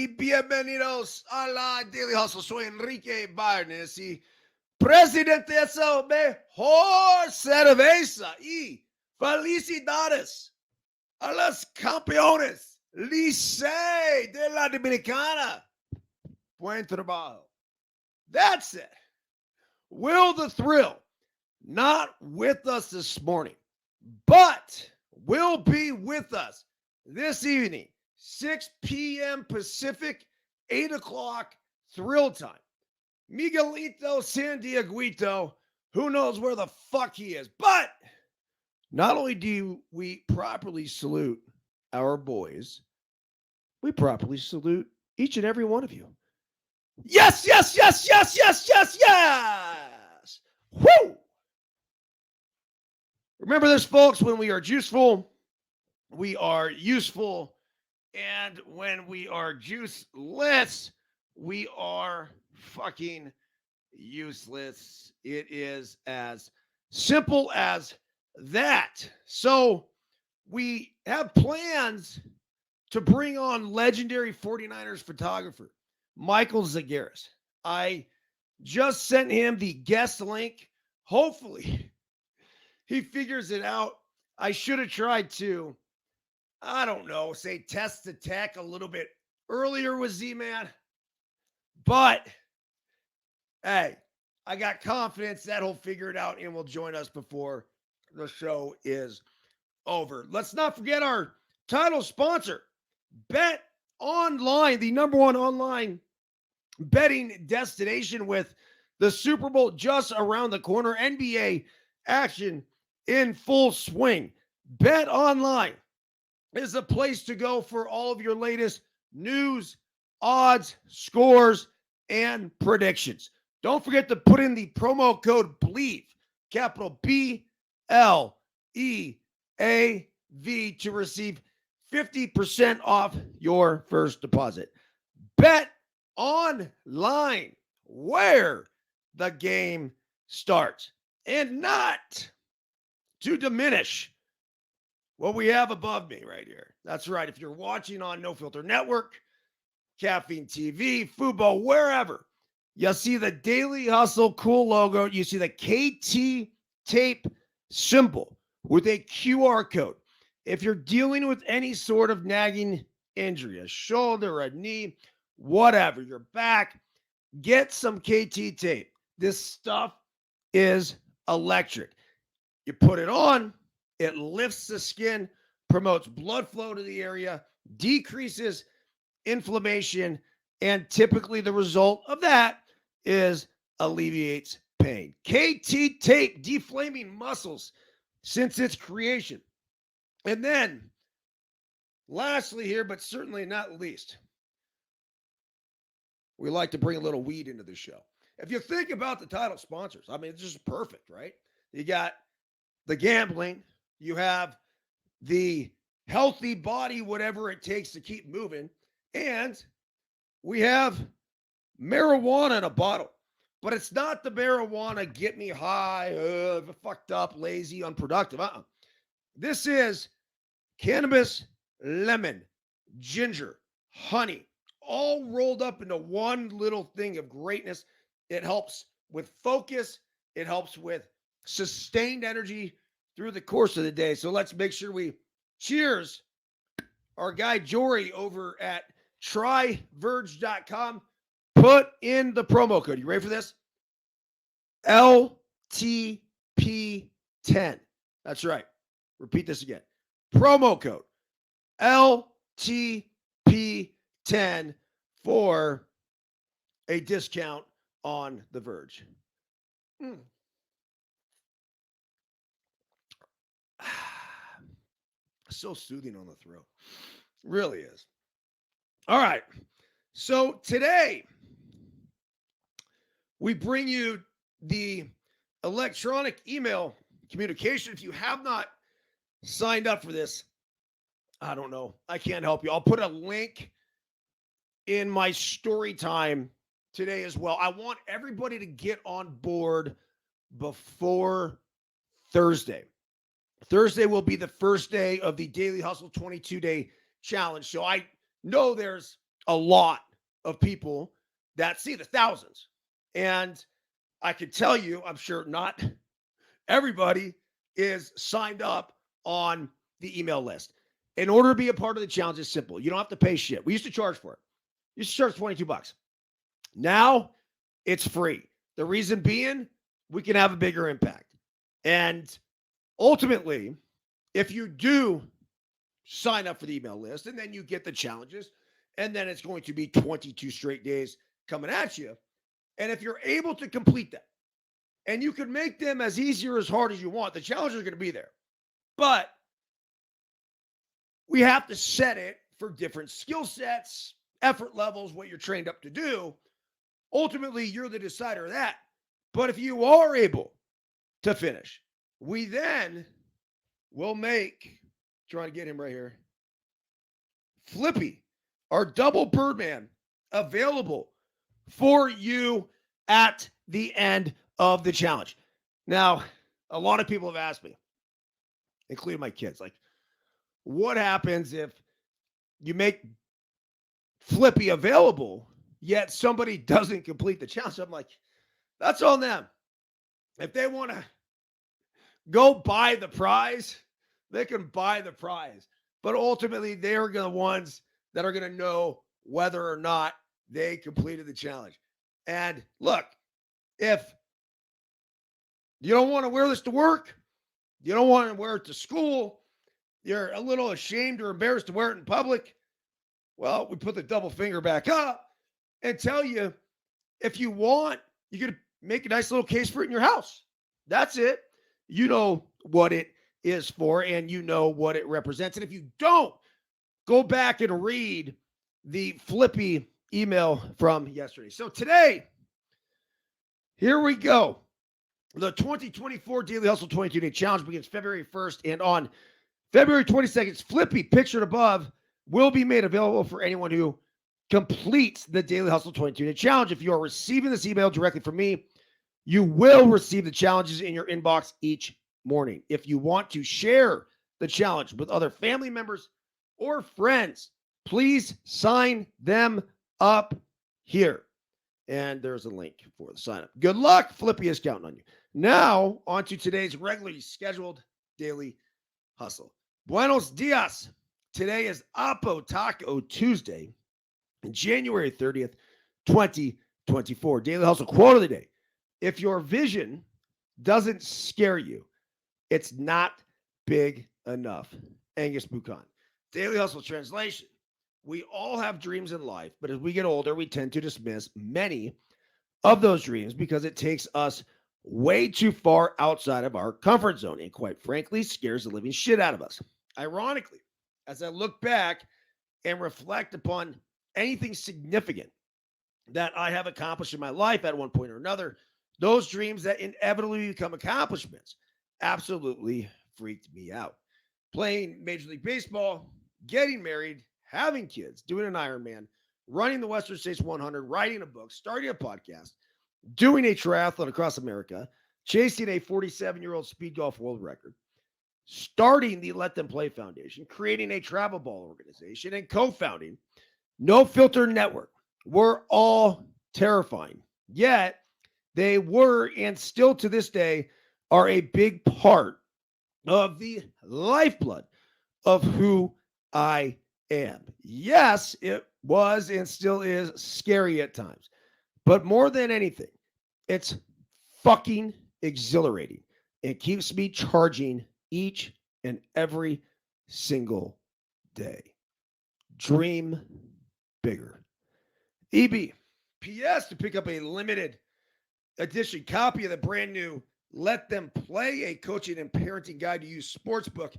y bienvenidos a la Daily Hustle. Soy Enrique Byrnes y presidente de esa mejor cerveza. Y felicidades a los campeones Licey de la Dominicana. Buen trabajo. That's it. Will the Thrill, not with us this morning, but will be with us this evening, 6 p.m. Pacific, 8 o'clock Thrill Time. Miguelito San Dieguito, who knows where the fuck he is. But not only do we properly salute our boys, we properly salute each and every one of you. Yes, yes, yes, yes, yes, yes, yes. Woo! Remember this, folks, when we are juiceful, we are useful. And when we are juiceless, we are fucking useless. It is as simple as that. So we have plans to bring on legendary 49ers photographer, Michael Zagaris. I just sent him the guest link. Hopefully, he figures it out. I should have tried to, I don't know, say test the tech a little bit earlier with Z-Man. But, hey, I got confidence that he'll figure it out and will join us before the show is over. Let's not forget our title sponsor, Bet Online, the number one online betting destination with the Super Bowl just around the corner. NBA action in full swing. Bet Online is a place to go for all of your latest news, odds, scores, and predictions. Don't forget to put in the promo code BLEAV, capital B-L-E-A-V, to receive 50% off your first deposit. Bet Online, where the game starts. And not to diminish what we have above me right here. That's right. If you're watching on No Filter Network, Caffeine TV, Fubo, wherever, you'll see the Daily Hustle cool logo. You see the KT tape symbol with a QR code. If you're dealing with any sort of nagging injury, a shoulder, a knee, whatever, your back, get some KT tape. This stuff is electric. You put it on, it lifts the skin, promotes blood flow to the area, decreases inflammation, and typically the result of that is alleviates pain. KT tape, deflaming muscles since its creation. And then, lastly here, but certainly not least, we like to bring a little weed into the show. If you think about the title sponsors, I mean, it's just perfect, right? You got the gambling, you have the healthy body, whatever it takes to keep moving, and we have marijuana in a bottle. But it's not the marijuana get me high, fucked up, lazy, unproductive. This is cannabis, lemon, ginger, honey, all rolled up into one little thing of greatness. It helps with focus. It helps with sustained energy through the course of the day. So let's make sure we cheers our guy Jory over at tryverge.com. Put in the promo code. You ready for this? LTP10. That's right. Repeat this again. Promo code LTP10 for a discount on The Verge. So soothing on the throat. Really is. All right. So today, we bring you the electronic email communication. If you have not signed up for this, I don't know. I can't help you. I'll put a link in my story time today as well. I want everybody to get on board before Thursday. Thursday will be the first day of the Daily Hustle 22-day challenge. So I know there's a lot of people that see the thousands. And I can tell you, I'm sure not everybody is signed up on the email list. In order to be a part of the challenge, it's simple. You don't have to pay shit. We used to charge for it. You used to charge $22. Now it's free. The reason being, we can have a bigger impact. And ultimately, if you do sign up for the email list and then you get the challenges, and then it's going to be 22 straight days coming at you. And if you're able to complete that, and you can make them as easy or as hard as you want, the challenges are going to be there. But we have to set it for different skill sets, effort levels, what you're trained up to do. Ultimately, you're the decider of that. But if you are able to finish, we then will make, trying to get him right here, Flippy, our double Birdman, available for you at the end of the challenge. Now, a lot of people have asked me, including my kids, like, what happens if you make Flippy available, yet somebody doesn't complete the challenge? I'm like, that's on them. If they want to go buy the prize, they can buy the prize. But ultimately, they're the ones that are going to know whether or not they completed the challenge. And look, if you don't want to wear this to work, you don't want to wear it to school, you're a little ashamed or embarrassed to wear it in public, well, we put the double finger back up and tell you, if you want, you can make a nice little case for it in your house. That's it. You know what it is for, and you know what it represents. And if you don't, go back and read the Flippy email from yesterday. So today, here we go. The 2024 Daily Hustle 22-Day Challenge begins February 1st, and on February 22nd, Flippy, pictured above, will be made available for anyone who completes the Daily Hustle 22-Day Challenge. If you are receiving this email directly from me, you will receive the challenges in your inbox each morning. If you want to share the challenge with other family members or friends, please sign them up here. And there's a link for the sign up. Good luck. Flippy is counting on you. Now, on to today's regularly scheduled Daily Hustle. Buenos dias. Today is Apo Taco Tuesday, January 30th, 2024. Daily Hustle quote of the day. If your vision doesn't scare you, it's not big enough. Angus Buchan. Daily Hustle translation. We all have dreams in life, but as we get older, we tend to dismiss many of those dreams because it takes us way too far outside of our comfort zone and, quite frankly, scares the living shit out of us. Ironically, as I look back and reflect upon anything significant that I have accomplished in my life at one point or another, those dreams that inevitably become accomplishments absolutely freaked me out. Playing Major League Baseball, getting married, having kids, doing an Ironman, running the Western States 100, writing a book, starting a podcast, doing a triathlon across America, chasing a 47-year-old speed golf world record, starting the Let Them Play Foundation, creating a travel ball organization, and co-founding No Filter Network were all terrifying. Yet, they were, and still to this day, are a big part of the lifeblood of who I am. Yes, it was and still is scary at times. But more than anything, it's fucking exhilarating. It keeps me charging each and every single day. Dream bigger. EB. P.S. To pick up a limited edition copy of the brand new Let Them Play, a coaching and parenting guide to use sportsbook,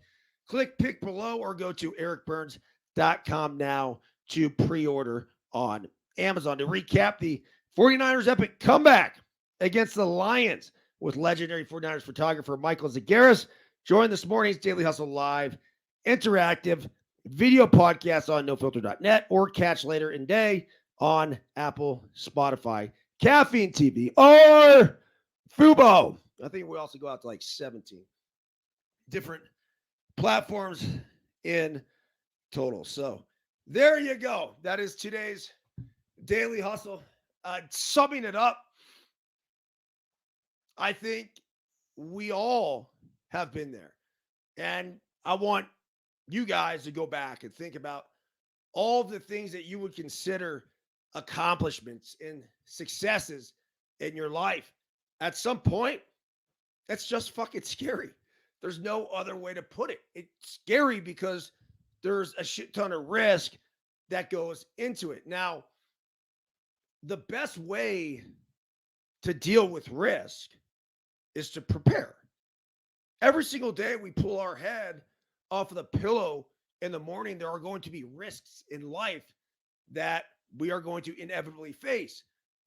click pick below or go to ericbyrnes.com now to pre-order on Amazon. To recap, the 49ers epic comeback against the Lions with legendary 49ers photographer Michael Zagaris. Join this morning's Daily Hustle Live interactive video podcast on nofilter.net or catch later in day on Apple, Spotify, Caffeine TV, or Fubo. I think we also go out to like 17 different platforms in total. So There you go. That is today's Daily Hustle. Summing it up, I think we all have been there. And I want you guys to go back and think about all the things that you would consider accomplishments and successes in your life. At some point, that's just fucking scary. There's no other way to put it. It's scary because there's a shit ton of risk that goes into it. Now, the best way to deal with risk is to prepare. Every single day we pull our head off of the pillow in the morning, there are going to be risks in life that we are going to inevitably face.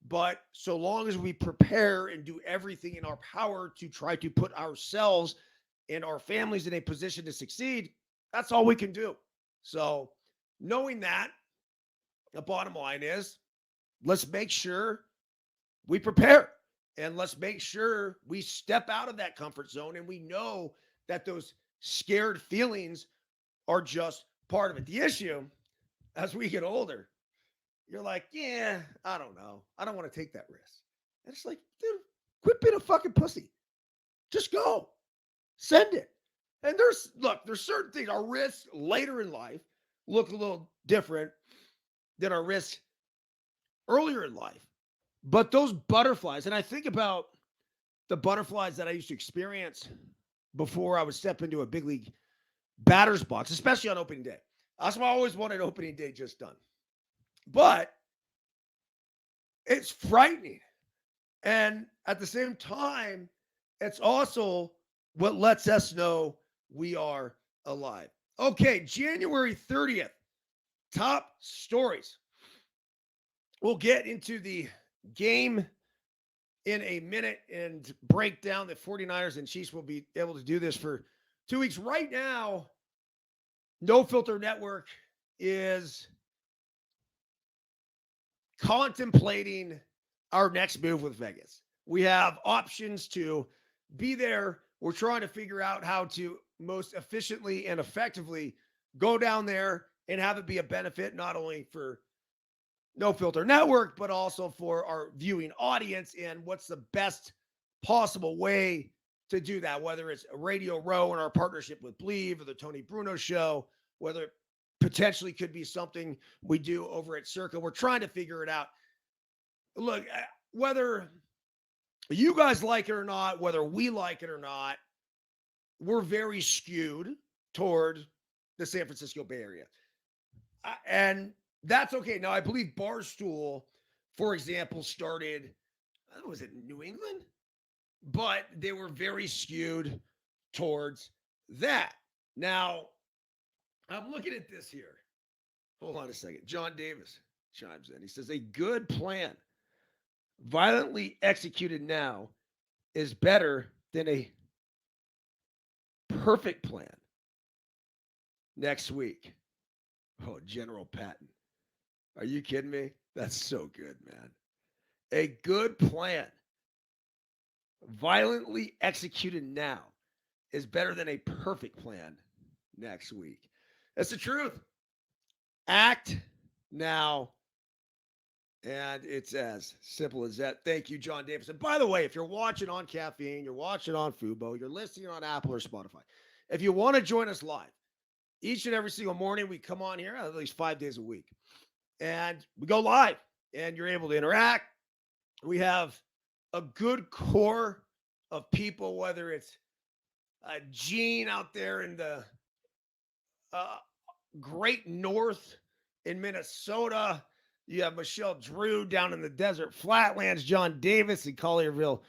But so long as we prepare and do everything in our power to try to put ourselves and our families in a position to succeed, that's all we can do. So, knowing that, the bottom line is let's make sure we prepare and let's make sure we step out of that comfort zone and we know that those scared feelings are just part of it. The issue, as we get older, you're like, yeah, I don't know. I don't want to take that risk. And it's like, dude, quit being a fucking pussy. Just go. Send it. And there's certain things. Our risks later in life look a little different than our risks earlier in life. But those butterflies, and I think about the butterflies that I used to experience before I would step into a big league batter's box, especially on opening day. That's why I always wanted opening day just done. But it's frightening. And at the same time, it's also what lets us know we are alive. Okay, January 30th, top stories. We'll get into the game in a minute and break down the 49ers and Chiefs. Will be able to do this for 2 weeks. Right now, No Filter Network is contemplating our next move with Vegas. We have options to be there. We're trying to figure out how to most efficiently and effectively go down there and have it be a benefit not only for No Filter Network, but also for our viewing audience and what's the best possible way to do that, whether it's a Radio Row in our partnership with Believe or the Tony Bruno Show, whether it potentially could be something we do over at Circa. We're trying to figure it out. Look, whether you guys like it or not, whether we like it or not, we're very skewed toward the San Francisco Bay Area. And that's okay. Now, I believe Barstool, for example, started, was it New England? But they were very skewed towards that. Now, I'm looking at this here. Hold on a second. John Davis chimes in. He says, a good plan, violently executed now, is better than a perfect plan next week. Oh, General Patton. Are you kidding me? That's so good, man. A good plan, violently executed now, is better than a perfect plan next week. That's the truth. Act now. And it's as simple as that. Thank you, John Davis. And by the way, if you're watching on Caffeine, you're watching on Fubo, you're listening on Apple or Spotify, if you want to join us live, each and every single morning we come on here at least 5 days a week. And we go live and you're able to interact. We have a good core of people, whether it's Gene out there in the great north in Minnesota. You have Michelle Drew down in the desert flatlands, John Davis in Collierville,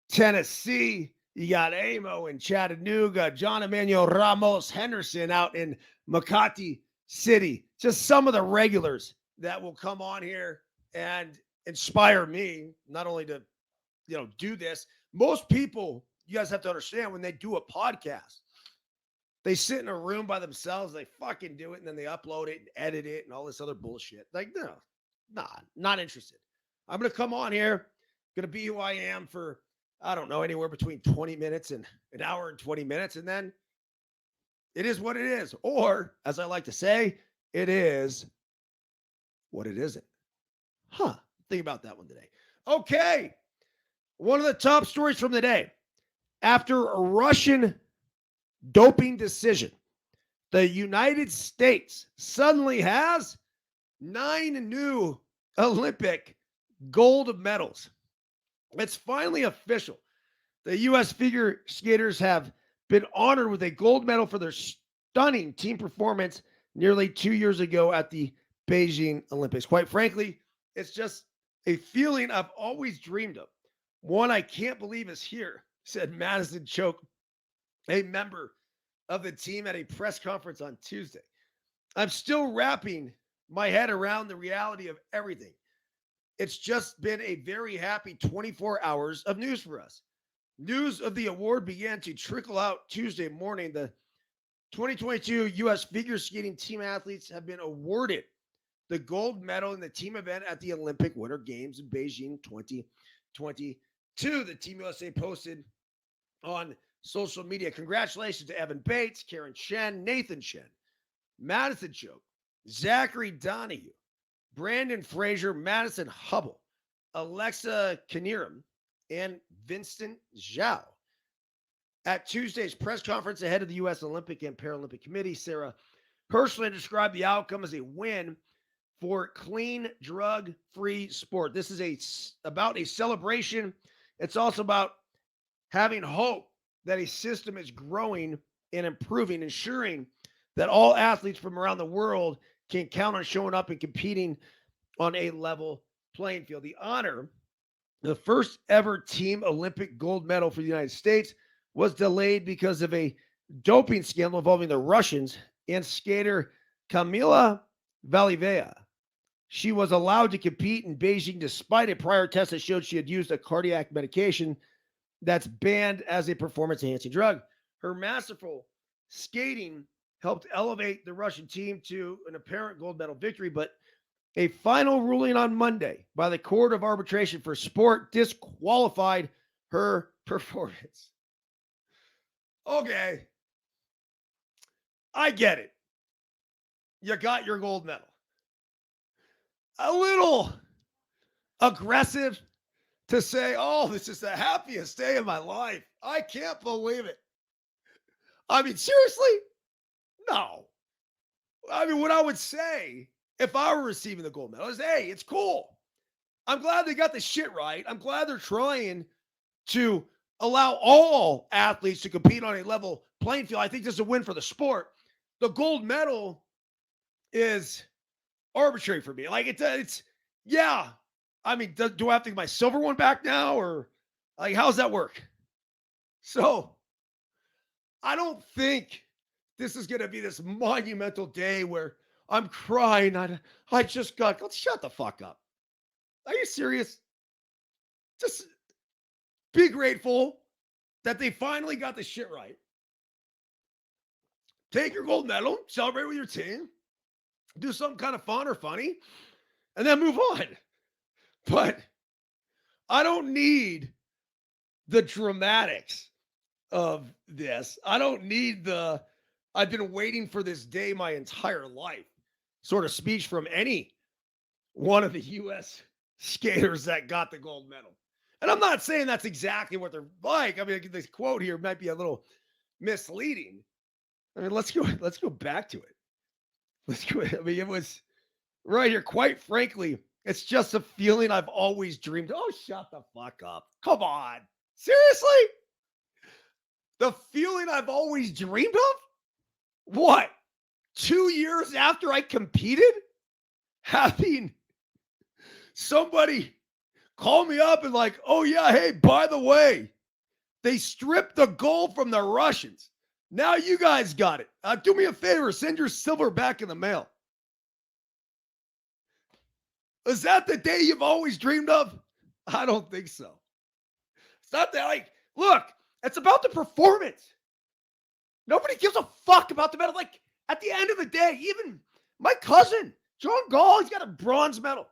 Tennessee. You got Amo in Chattanooga, John Emmanuel Ramos Henderson out in Makati City. Just some of the regulars that will come on here and inspire me, not only to, do this. Most people, you guys have to understand, when they do a podcast, they sit in a room by themselves, they fucking do it, and then they upload it and edit it and all this other bullshit. Like, no, not interested. I'm going to come on here, going to be who I am for, I don't know, anywhere between 20 minutes and an hour and 20 minutes. And then it is what it is. Or, as I like to say, it is what it isn't. Think about that one today. Okay. One of the top stories from the day. After a Russian doping decision, the United States suddenly has 9 new Olympic gold medals. It's finally official. The U.S. figure skaters have been honored with a gold medal for their stunning team performance nearly 2 years ago at the Beijing Olympics. Quite frankly, it's just a feeling I've always dreamed of. One I can't believe is here, said Madison Choke, a member of the team at a press conference on Tuesday. I'm still wrapping my head around the reality of everything. It's just been a very happy 24 hours of news for us. News of the award began to trickle out Tuesday morning. The 2022 U.S. figure skating team athletes have been awarded the gold medal in the team event at the Olympic Winter Games in Beijing 2022. The Team USA posted on social media. Congratulations to Evan Bates, Karen Chen, Nathan Chen, Madison Choke, Zachary Donahue, Brandon Fraser, Madison Hubble, Alexa Knierim, and Vincent Zhao. At Tuesday's press conference ahead of the U.S. Olympic and Paralympic Committee, Sarah Hirschland described the outcome as a win for clean, drug-free sport. This is about a celebration. It's also about having hope that a system is growing and improving, ensuring that all athletes from around the world can count on showing up and competing on a level playing field. The honor, the first ever team Olympic gold medal for the United States, was delayed because of a doping scandal involving the Russians and skater Kamila Valieva. She was allowed to compete in Beijing despite a prior test that showed she had used a cardiac medication that's banned as a performance-enhancing drug. Her masterful skating helped elevate the Russian team to an apparent gold medal victory, but a final ruling on Monday by the Court of Arbitration for Sport disqualified her performance. Okay, I get it. You got your gold medal. A little aggressive to say, oh, this is the happiest day of my life. I can't believe it. I mean, seriously? No. I mean, what I would say if I were receiving the gold medal is, hey, it's cool. I'm glad they got the shit right. I'm glad they're trying to allow all athletes to compete on a level playing field. I think this is a win for the sport. The gold medal is arbitrary for me. Like it's yeah. I mean, do I have to get my silver one back now, or like how's that work? So I don't think this is going to be this monumental day where I'm crying. I just got, shut the fuck up. Are you serious? Just be grateful that they finally got the shit right. Take your gold medal, celebrate with your team, do something kind of fun or funny, and then move on. But I don't need the dramatics of this. I don't need I've been waiting for this day my entire life sort of speech from any one of the U.S. skaters that got the gold medal. And I'm not saying that's exactly what they're like. I mean, this quote here might be a little misleading. I mean, let's go back to it. Let's go. I mean, it was right here. Quite frankly, it's just a feeling I've always dreamed. Oh, shut the fuck up. Come on. Seriously? The feeling I've always dreamed of? What? 2 years after I competed? Having somebody call me up and like, oh yeah, hey, by the way, they stripped the gold from the Russians. Now you guys got it. Do me a favor, send your silver back in the mail. Is that the day you've always dreamed of? I don't think so. It's not that, like, look, it's about the performance. Nobody gives a fuck about the medal. Like, at the end of the day, even my cousin, John Gall, he's got a bronze medal.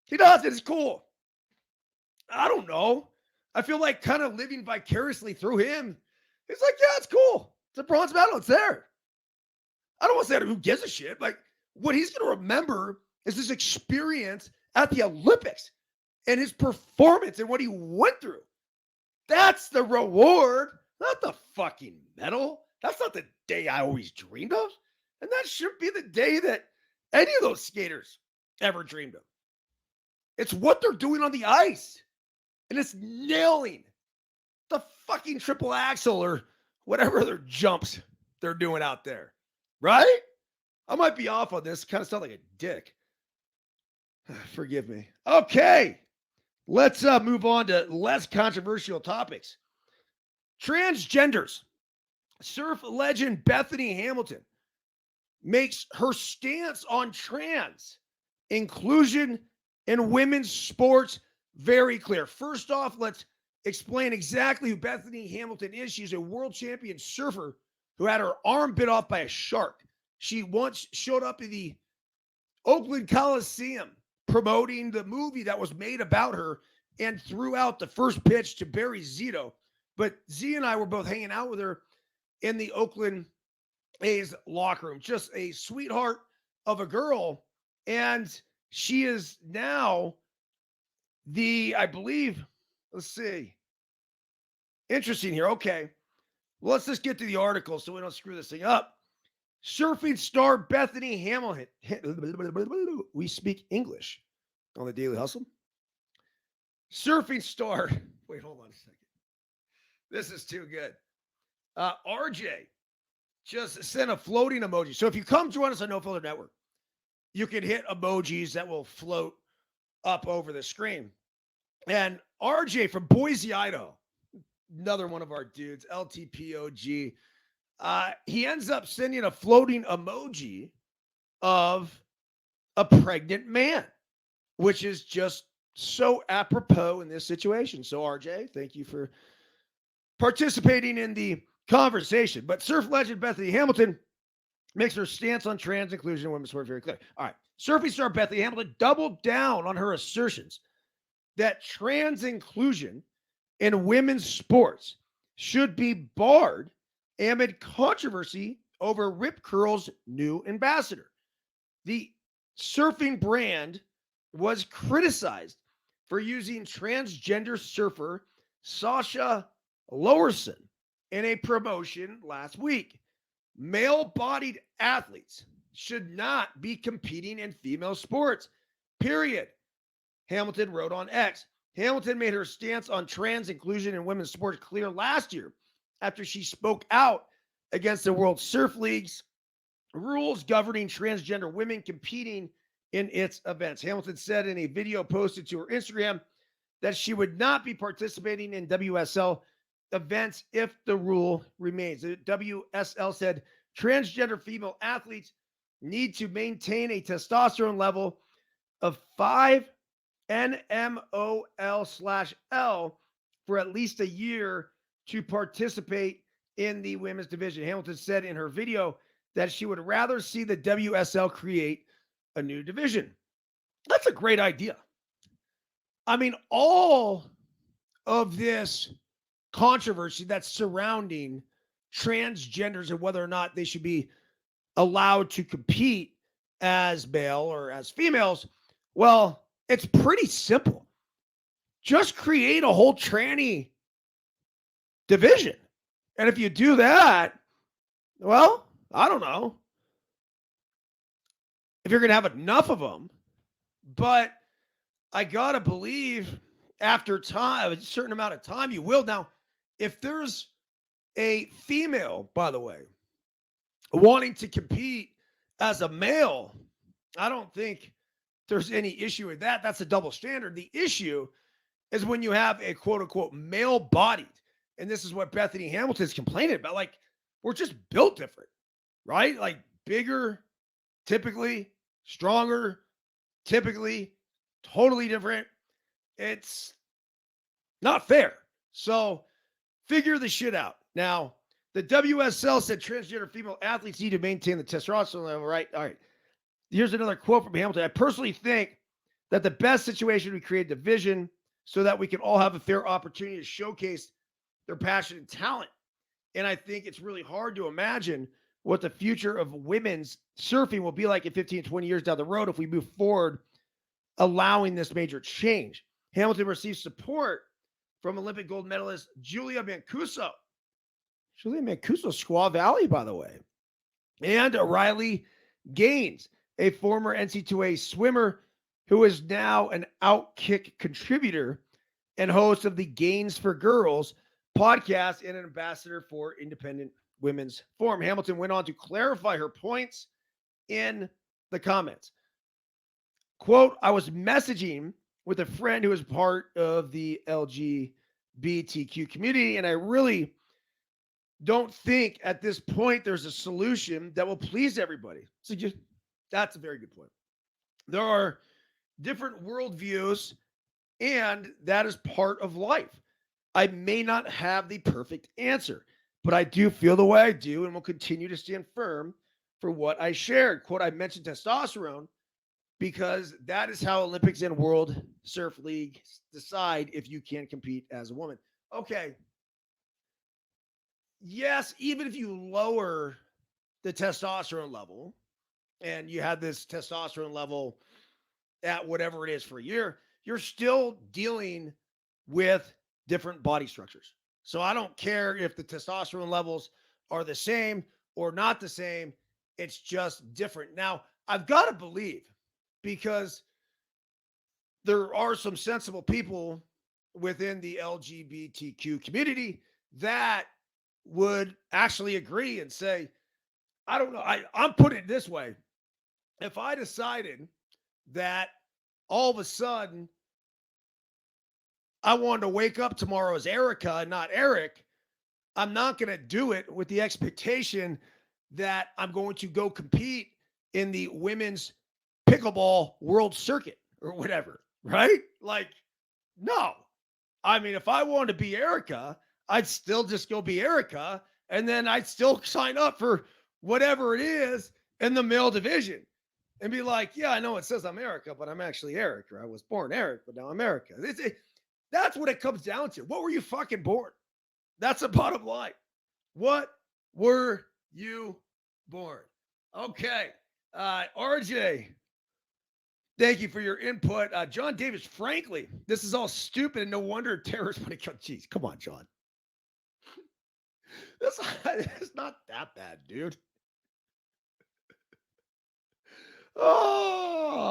He does it. It's cool. I don't know. I feel like kind of living vicariously through him. He's like, yeah, it's cool. It's a bronze medal. It's there. I don't want to say who gives a shit. Like, What he's going to remember is his experience at the Olympics and his performance and what he went through. That's the reward, not the fucking medal. That's not the day I always dreamed of. And that should be the day that any of those skaters ever dreamed of. It's what they're doing on the ice. And it's nailing the fucking triple axel or whatever other jumps they're doing out there. Right? I might be off on this. Kind of sound like a dick. Forgive me. Okay. Let's move on to less controversial topics. Transgenders. Surf legend Bethany Hamilton makes her stance on trans inclusion in women's sports very clear. First off, let's explain exactly who Bethany Hamilton is. She's a world champion surfer who had her arm bit off by a shark. She once showed up in the Oakland Coliseum promoting the movie that was made about her and threw out the first pitch to Barry Zito. But Z and I were both hanging out with her in the Oakland A's locker room. Just a sweetheart of a girl. And she is now I believe, let's see. Interesting here. Okay. Well, let's just get to the article so we don't screw this thing up. Surfing star Bethany Hamilton. We speak English on the Daily Hustle. Surfing star. Wait, hold on a second. This is too good. RJ just sent a floating emoji. So if you come join us on No Filter Network, you can hit emojis that will float up over the screen. And RJ from Boise, Idaho, another one of our dudes, LTPOG, he ends up sending a floating emoji of a pregnant man, which is just so apropos in this situation. So RJ, thank you for participating in the conversation. But surf legend Bethany Hamilton makes her stance on trans inclusion in women's sport very clear. All right. Surfing star Bethany Hamilton doubled down on her assertions that trans inclusion in women's sports should be barred amid controversy over Rip Curl's new ambassador. The surfing brand was criticized for using transgender surfer Sasha Lowerson in a promotion last week. Male-bodied athletes should not be competing in female sports, period. Hamilton wrote on X. Hamilton made her stance on trans inclusion in women's sports clear last year after she spoke out against the World Surf League's rules governing transgender women competing in its events. Hamilton said in a video posted to her Instagram that she would not be participating in WSL events if the rule remains. The WSL said transgender female athletes need to maintain a testosterone level of 5 NMOL/L for at least a year to participate in the women's division. Hamilton said in her video that she would rather see the WSL create a new division. That's a great idea. I mean, all of this controversy that's surrounding transgenders and whether or not they should be allowed to compete as male or as females, well, it's pretty simple. Just create a whole tranny division. And if you do that, well, I don't know if you're going to have enough of them, but I got to believe after time, a certain amount of time, you will. Now, if there's a female, by the way, wanting to compete as a male, I don't think there's any issue with that. That's a double standard. The issue is when you have a quote unquote male bodied, and this is what Bethany Hamilton's complaining about. Like, we're just built different, right? Like bigger, typically, stronger, typically, totally different. It's not fair. So figure the shit out. Now, the WSL said transgender female athletes need to maintain the testosterone level, right? All right. Here's another quote from Hamilton. I personally think that the best situation we create a division so that we can all have a fair opportunity to showcase their passion and talent. And I think it's really hard to imagine what the future of women's surfing will be like in 15, 20 years down the road if we move forward, allowing this major change. Hamilton received support from Olympic gold medalist Julia Mancuso. Julia Mancuso, Squaw Valley, by the way. And Riley Gaines, a former NC2A swimmer who is now an Outkick contributor and host of the Gaines for Girls podcast and an ambassador for Independent Women's Forum. Hamilton went on to clarify her points in the comments. Quote, I was messaging with a friend who is part of the LGBTQ community, and I really don't think at this point there's a solution that will please everybody. So that's a very good point. There are different worldviews, and that is part of life. I may not have the perfect answer, but I do feel the way I do and will continue to stand firm for what I shared. Quote, I mentioned testosterone because that is how Olympics and World Surf Leagues decide if you can compete as a woman. Okay. Yes, even if you lower the testosterone level and you have this testosterone level at whatever it is for a year, you're still dealing with different body structures. So I don't care if the testosterone levels are the same or not the same. It's just different. Now, I've got to believe, because there are some sensible people within the LGBTQ community that would actually agree and say, I don't know. I'm putting it this way. If I decided that all of a sudden I wanted to wake up tomorrow as Erica and not Eric, I'm not going to do it with the expectation that I'm going to go compete in the women's pickleball world circuit or whatever, right? Like, no. I mean, if I wanted to be Erica, I'd still just go be Erica, and then I'd still sign up for whatever it is in the male division and be like, yeah, I know it says I'm Erica, but I'm actually Eric, or I was born Eric, but now I'm Erica. That's what it comes down to. What were you fucking born? That's the bottom line. What were you born? Okay. RJ, thank you for your input. John Davis, frankly, this is all stupid and no wonder terrorists want to kill. Jeez, come on, John. It's not that bad, dude. Oh,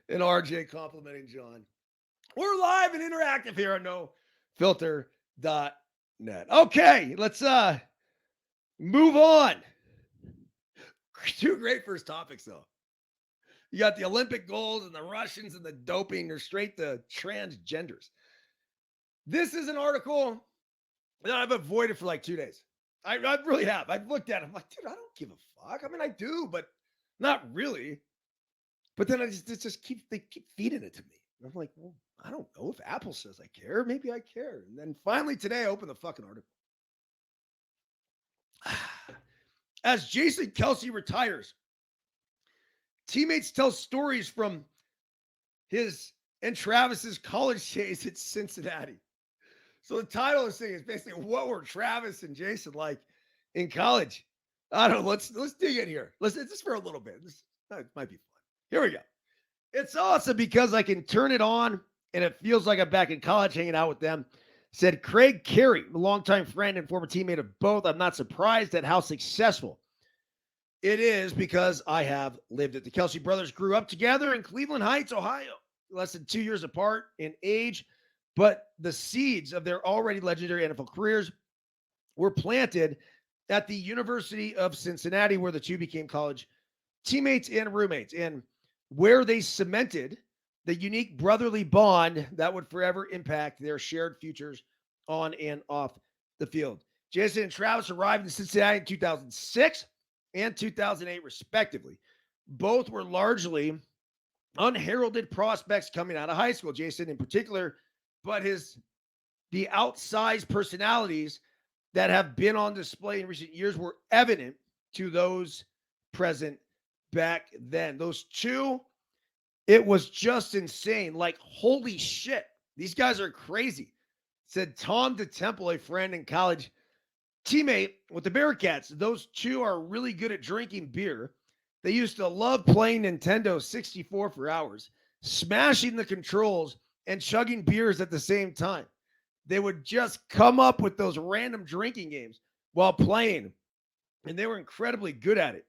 and RJ complimenting John. We're live and interactive here on NoFilter.net. Okay, let's move on. Two great first topics, though. You got the Olympic gold and the Russians and the doping. They're straight to transgenders. This is an article that I've avoided for like 2 days. I really have. I've looked at it. I'm like, dude, I don't give a fuck. I mean, I do, but not really. But then they keep feeding it to me. And I'm like, well, I don't know if Apple says I care. Maybe I care. And then finally today, I opened the fucking article. As Jason Kelsey retires, teammates tell stories from his and Travis's college days at Cincinnati. So the title of this thing is basically, what were Travis and Jason like in college? I don't know. Let's dig in here. Let's just for a little bit. This might be fun. Here we go. It's awesome because I can turn it on and it feels like I'm back in college hanging out with them. Said Craig Carey, a longtime friend and former teammate of both. I'm not surprised at how successful it is because I have lived it. The Kelsey brothers grew up together in Cleveland Heights, Ohio, less than 2 years apart in age, but the seeds of their already legendary NFL careers were planted at the University of Cincinnati, where the two became college teammates and roommates, and where they cemented the unique brotherly bond that would forever impact their shared futures on and off the field. Jason and Travis arrived in Cincinnati in 2006 and 2008, respectively. Both were largely unheralded prospects coming out of high school, Jason in particular, but the outsized personalities that have been on display in recent years were evident to those present back then. Those two, it was just insane. Like, holy shit, these guys are crazy, said Tom DeTemple, a friend in college teammate with the Bearcats. Those two are really good at drinking beer. They used to love playing Nintendo 64 for hours, smashing the controls and chugging beers at the same time. They would just come up with those random drinking games while playing, and they were incredibly good at it.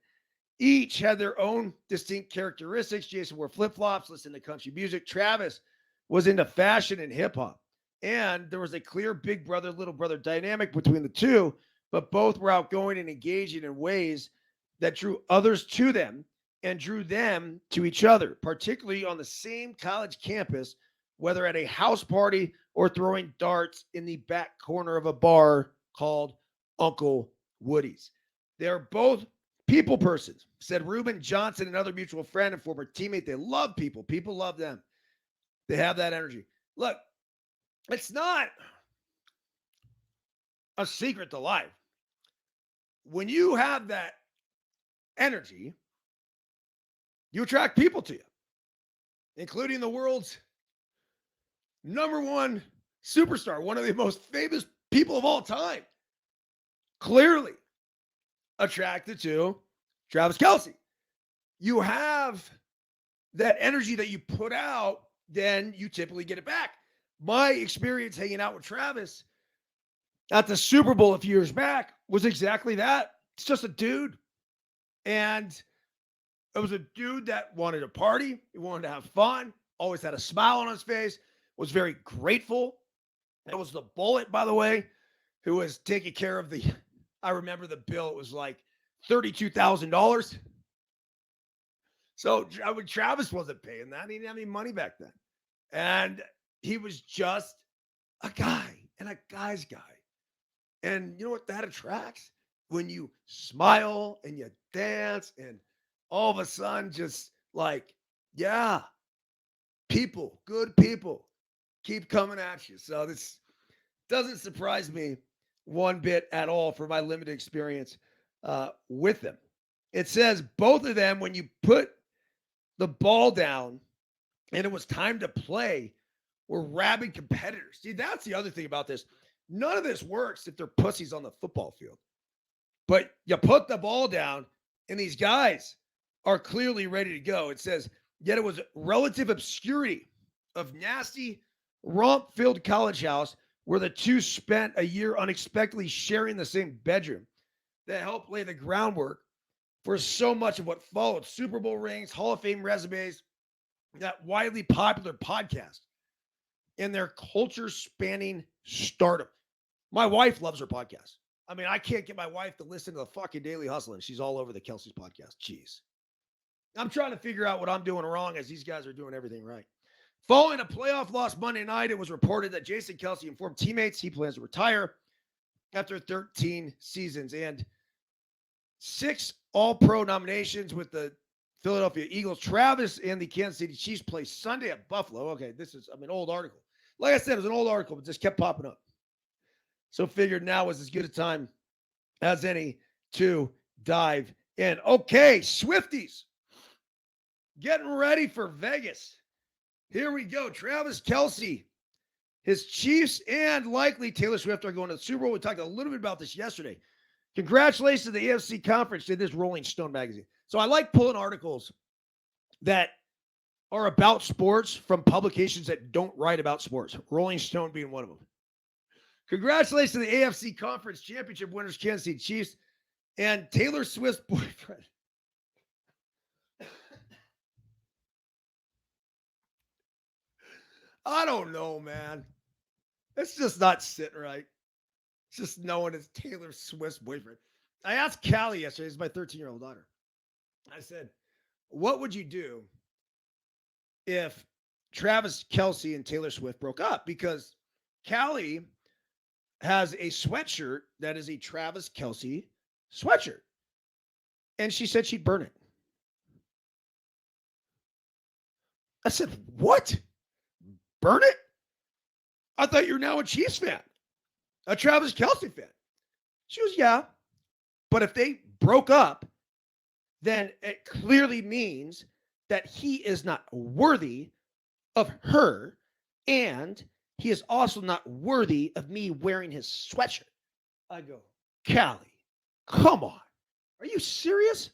Each had their own distinct characteristics. Jason wore flip-flops, listened to country music. Travis was into fashion and hip-hop. And there was a clear big brother, little brother dynamic between the two, but both were outgoing and engaging in ways that drew others to them and drew them to each other, particularly on the same college campus, whether at a house party or throwing darts in the back corner of a bar called Uncle Woody's. They're both people persons, said Reuben Johnson, another mutual friend and former teammate. They love people. People love them. They have that energy. Look, it's not a secret to life. When you have that energy, you attract people to you, including the world's number one superstar, one of the most famous people of all time, clearly attracted to Travis Kelce. You have that energy that you put out, then you typically get it back. My experience hanging out with Travis at the Super Bowl a few years back was exactly that. It's just a dude. And it was a dude that wanted to party. He wanted to have fun, always had a smile on his face, was very grateful. It was the Bullet, by the way, who was taking care of the, I remember the bill, it was like $32,000. So Travis wasn't paying that. He didn't have any money back then. And he was just a guy and a guy's guy. And you know what that attracts? When you smile and you dance and all of a sudden just like, yeah, people, good people keep coming at you. So this doesn't surprise me one bit at all for my limited experience with them. It says both of them, when you put the ball down and it was time to play, were rabid competitors. See, that's the other thing about this. None of this works if they're pussies on the football field. But you put the ball down and these guys are clearly ready to go. It says, yet it was relative obscurity of nasty, romp-filled college house where the two spent a year unexpectedly sharing the same bedroom that helped lay the groundwork for so much of what followed: Super Bowl rings, Hall of Fame resumes, that widely popular podcast, and their culture-spanning stardom. My wife loves her podcast. I mean, I can't get my wife to listen to the fucking Daily Hustle, and she's all over the Kelsey's podcast. Jeez. I'm trying to figure out what I'm doing wrong as these guys are doing everything right. Following a playoff loss Monday night, it was reported that Jason Kelce informed teammates he plans to retire after 13 seasons and 6 All-Pro nominations with the Philadelphia Eagles. Travis and the Kansas City Chiefs play Sunday at Buffalo. Okay, this is an old article. Like I said, it was an old article, but just kept popping up. So figured now was as good a time as any to dive in. Okay, Swifties, getting ready for Vegas. Here we go. Travis Kelce, his Chiefs, and likely Taylor Swift are going to the Super Bowl. We talked a little bit about this yesterday. Congratulations to the AFC Conference, did this Rolling Stone magazine. So I like pulling articles that are about sports from publications that don't write about sports. Rolling Stone being one of them. Congratulations to the AFC Conference Championship winners, Kansas City Chiefs, and Taylor Swift's boyfriend. I don't know, man. It's just not sitting right. It's just knowing it's Taylor Swift's boyfriend. I asked Callie yesterday, it's my 13-year-old daughter. I said, what would you do if Travis Kelce and Taylor Swift broke up? Because Callie has a sweatshirt that is a Travis Kelce sweatshirt. And she said she'd burn it. I said, what? Burn it? I thought you're now a Chiefs fan, a Travis Kelce fan. She was, yeah. But if they broke up, then it clearly means that he is not worthy of her, and he is also not worthy of me wearing his sweatshirt. I go, Callie, come on. Are you serious?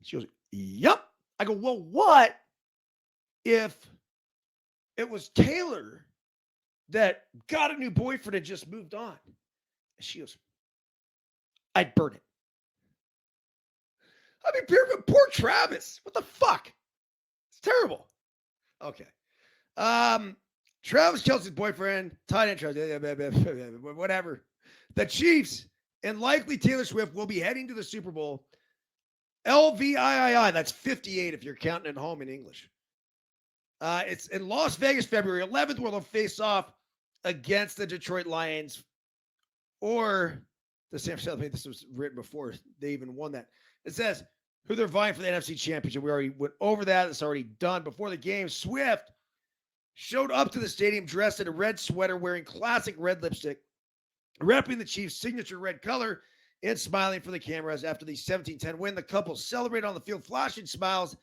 She goes, yep. I go, well, what if it was Taylor that got a new boyfriend and just moved on? And she goes, I'd burn it. I mean, poor Travis. What the fuck? It's terrible. Okay. Travis Kelce's boyfriend, tight end Travis, whatever. The Chiefs and likely Taylor Swift will be heading to the Super Bowl LVIII. That's 58 if you're counting at home in English. It's in Las Vegas, February 11th, where they'll face off against the Detroit Lions or the San Francisco. I think this was written before they even won that. It says who they're vying for the NFC Championship. We already went over that. It's already done. Before the game, Swift showed up to the stadium dressed in a red sweater, wearing classic red lipstick, repping the Chiefs' signature red color, and smiling for the cameras. After the 17-10 win, the couple celebrated on the field, flashing smiles,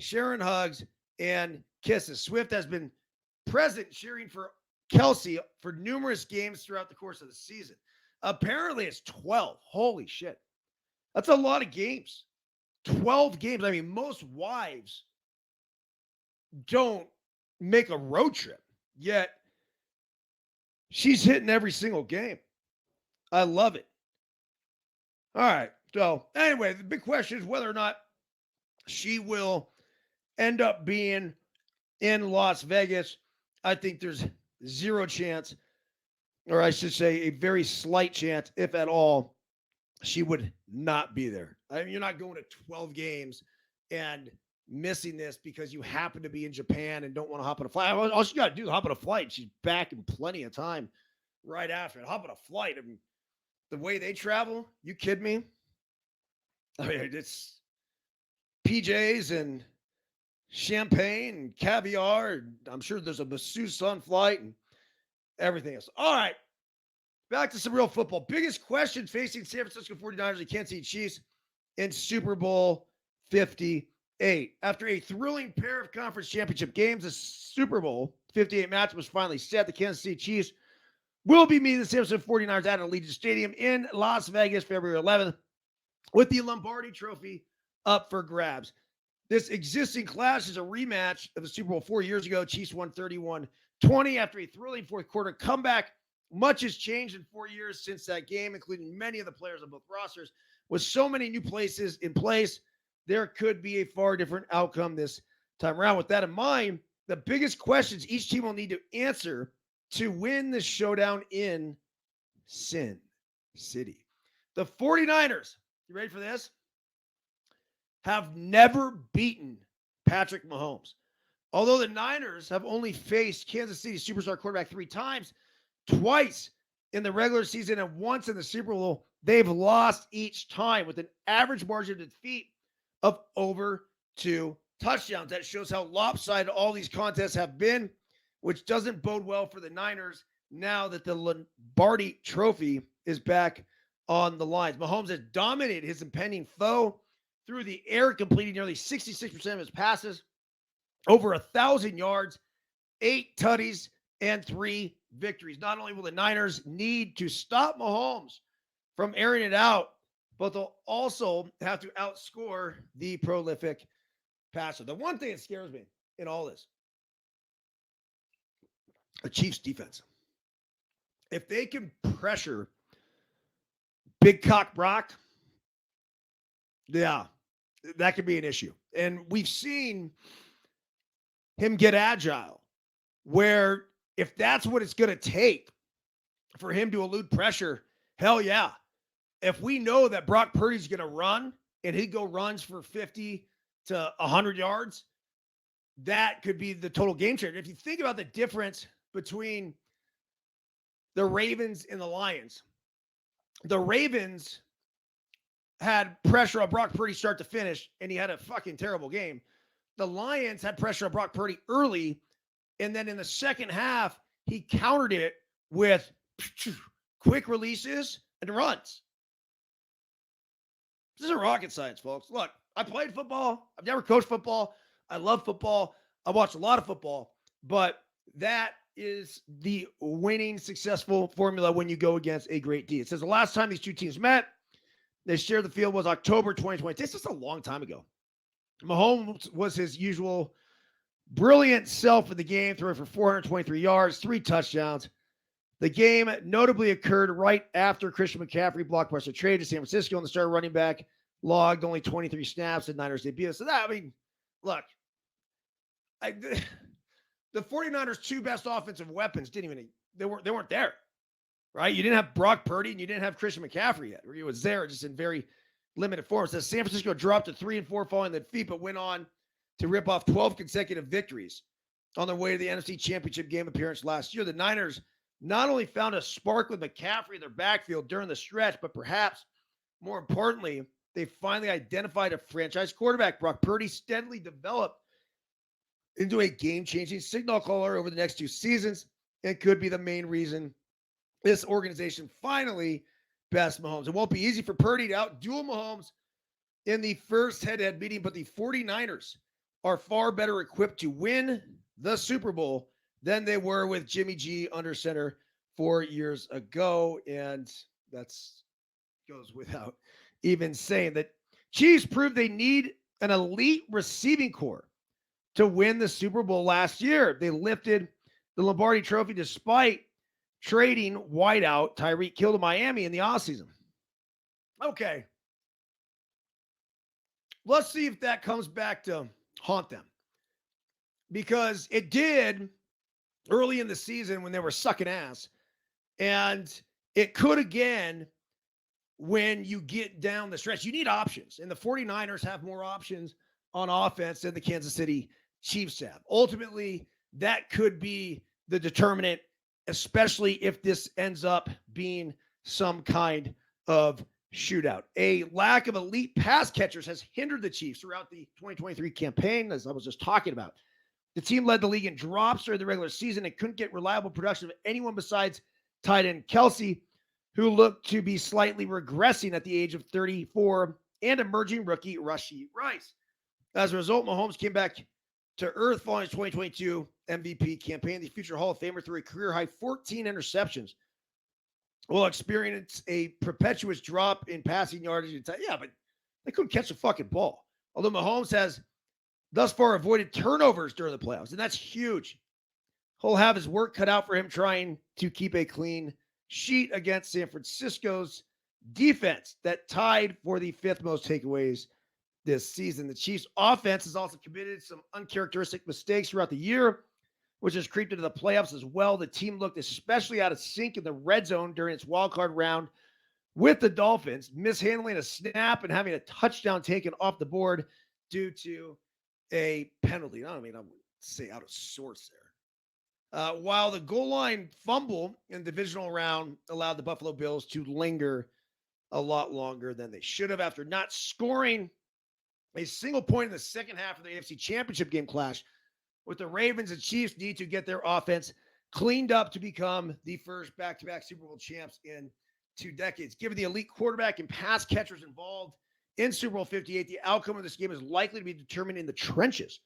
sharing hugs, and kisses. Swift has been present cheering for Kelce for numerous games throughout the course of the season. Apparently, it's 12. Holy shit. That's a lot of games. 12 games. I mean, most wives don't make a road trip, yet she's hitting every single game. I love it. All right. So, anyway, the big question is whether or not she will end up being in Las Vegas. I think there's zero chance, or I should say a very slight chance, if at all, she would not be there. I mean, you're not going to 12 games and missing this because you happen to be in Japan and don't want to hop on a flight. All she got to do is hop on a flight. She's back in plenty of time right after it. Hop on a flight. I mean, the way they travel, you kid me? I mean, it's PJs and champagne and caviar. And I'm sure there's a masseuse on flight and everything else. All right. Back to some real football. Biggest question facing San Francisco 49ers and Kansas City Chiefs in Super Bowl 58. After a thrilling pair of conference championship games, the Super Bowl 58 match was finally set. The Kansas City Chiefs will be meeting the San Francisco 49ers at Allegiant Stadium in Las Vegas, February 11th, with the Lombardi Trophy up for grabs. This existing clash is a rematch of the Super Bowl 4 years ago. Chiefs won 31-20 after a thrilling fourth quarter comeback. Much has changed in 4 years since that game, including many of the players on both rosters. With so many new places in place, there could be a far different outcome this time around. With that in mind, the biggest questions each team will need to answer to win the showdown in Sin City. The 49ers, you ready for this? Have never beaten Patrick Mahomes. Although the Niners have only faced Kansas City superstar quarterback 3 times, twice in the regular season and once in the Super Bowl, they've lost each time with an average margin of defeat of over 2 touchdowns. That shows how lopsided all these contests have been, which doesn't bode well for the Niners now that the Lombardi Trophy is back on the lines. Mahomes has dominated his impending foe through the air, completing nearly 66% of his passes, over 1,000 yards, 8 tutties, and 3 victories. Not only will the Niners need to stop Mahomes from airing it out, but they'll also have to outscore the prolific passer. The one thing that scares me in all this, the Chiefs defense. If they can pressure Big Cock Brock, yeah, that could be an issue. And we've seen him get agile, where if that's what it's going to take for him to elude pressure, hell yeah. If we know that Brock Purdy's going to run and he go runs for 50 to 100 yards, that could be the total game changer. If you think about the difference between the Ravens and the Lions, the Ravens had pressure on Brock Purdy start to finish, and he had a fucking terrible game. The Lions had pressure on Brock Purdy early, and then in the second half, he countered it with quick releases and runs. This isn't rocket science, folks. Look, I played football. I've never coached football. I love football. I watch a lot of football, but that is the winning successful formula when you go against a great D. It says the last time these two teams met, they shared the field was October 2020. This is a long time ago. Mahomes was his usual brilliant self in the game, throwing for 423 yards, 3 touchdowns. The game notably occurred right after Christian McCaffrey blockbuster trade to San Francisco, and the star running back logged only 23 snaps at Niners debut. So that, I mean, look, the 49ers' 2 best offensive weapons they weren't there, right? You didn't have Brock Purdy and you didn't have Christian McCaffrey yet. He was there just in very limited form. It says San Francisco dropped to 3-4 following the defeat, but went on to rip off 12 consecutive victories on their way to the NFC Championship game appearance last year. The Niners not only found a spark with McCaffrey in their backfield during the stretch, but perhaps more importantly, they finally identified a franchise quarterback. Brock Purdy steadily developed into a game-changing signal caller over the next 2 seasons and could be the main reason this organization finally best Mahomes. It won't be easy for Purdy to outduel Mahomes in the first head-to-head meeting, but the 49ers are far better equipped to win the Super Bowl than they were with Jimmy G under center 4 years ago. And that's goes without even saying. That Chiefs proved they need an elite receiving corps to win the Super Bowl last year. They lifted the Lombardi Trophy despite trading wideout Tyreek Hill to Miami in the offseason. Okay. Let's see if that comes back to haunt them. Because it did early in the season when they were sucking ass. And it could again when you get down the stretch. You need options. And the 49ers have more options on offense than the Kansas City Chiefs have. Ultimately, that could be the determinant, especially if this ends up being some kind of shootout. A lack of elite pass catchers has hindered the Chiefs throughout the 2023 campaign, as I was just talking about. The team led the league in drops during the regular season and couldn't get reliable production of anyone besides tight end Kelsey, who looked to be slightly regressing at the age of 34, and emerging rookie Rashee Rice. As a result, Mahomes came back to earth following his 2022 MVP campaign. The future Hall of Famer threw a career-high 14 interceptions. Will experience a perpetuous drop in passing yardage. Yeah, but they couldn't catch a fucking ball. Although Mahomes has thus far avoided turnovers during the playoffs, and that's huge. He'll have his work cut out for him trying to keep a clean sheet against San Francisco's defense that tied for the 5th most takeaways this season. The Chiefs' offense has also committed some uncharacteristic mistakes throughout the year, which has creeped into the playoffs as well. The team looked especially out of sync in the red zone during its wildcard round with the Dolphins, mishandling a snap and having a touchdown taken off the board due to a penalty. I would say out of sorts there. While the goal line fumble in the divisional round allowed the Buffalo Bills to linger a lot longer than they should have after not scoring a single point in the second half of the AFC Championship game clash with the Ravens. And Chiefs need to get their offense cleaned up to become the first back-to-back Super Bowl champs in 2 decades. Given the elite quarterback and pass catchers involved in Super Bowl 58, the outcome of this game is likely to be determined in the trenches.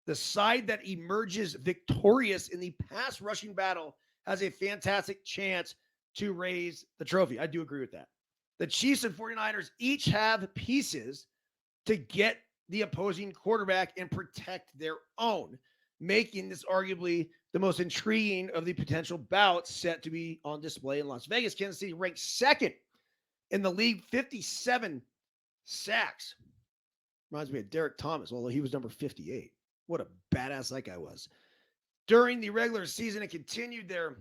The side that emerges victorious in the pass rushing battle has a fantastic chance to raise the trophy. I do agree with that. The Chiefs and 49ers each have pieces to get the opposing quarterback and protect their own, making this arguably the most intriguing of the potential bouts set to be on display in Las Vegas. Kansas City ranked 2nd in the league, 57 sacks. Reminds me of Derek Thomas, although he was number 58. What a badass that guy was. During the regular season, and continued their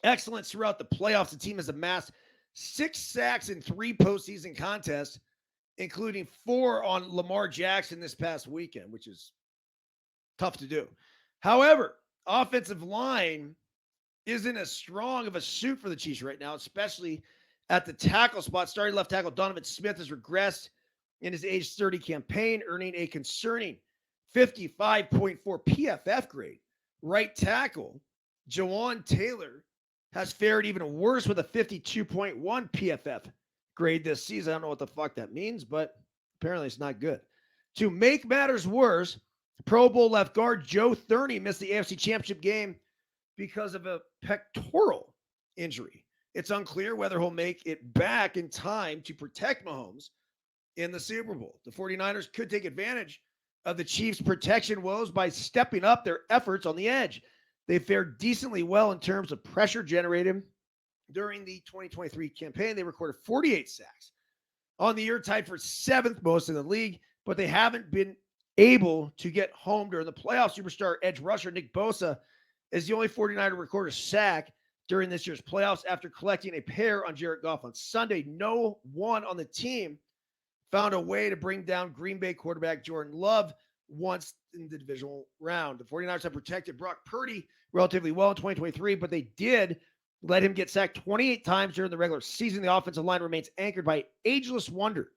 excellence throughout the playoffs. The team has amassed 6 sacks in 3 postseason contests, including 4 on Lamar Jackson this past weekend, which is tough to do. However, offensive line isn't as strong of a suit for the Chiefs right now, especially at the tackle spot. Starting left tackle Donovan Smith has regressed in his age 30 campaign, earning a concerning 55.4 PFF grade. Right tackle Jawan Taylor has fared even worse with a 52.1 PFF grade this season. I don't know what the fuck that means, but apparently it's not good. To make matters worse, Pro Bowl left guard Joe Thurney missed the AFC Championship game because of a pectoral injury. It's unclear whether he'll make it back in time to protect Mahomes in the Super Bowl. The 49ers could take advantage of the Chiefs' protection woes by stepping up their efforts on the edge. They fared decently well in terms of pressure generated during the 2023 campaign. They recorded 48 sacks on the year, tied for 7th most in the league, but they haven't been able to get home during the playoffs. Superstar edge rusher Nick Bosa is the only 49er to record a sack during this year's playoffs after collecting a pair on Jared Goff on Sunday. No one on the team found a way to bring down Green Bay quarterback Jordan Love once in the divisional round. The 49ers have protected Brock Purdy relatively well in 2023, but they did let him get sacked 28 times during the regular season. The offensive line remains anchored by ageless wonder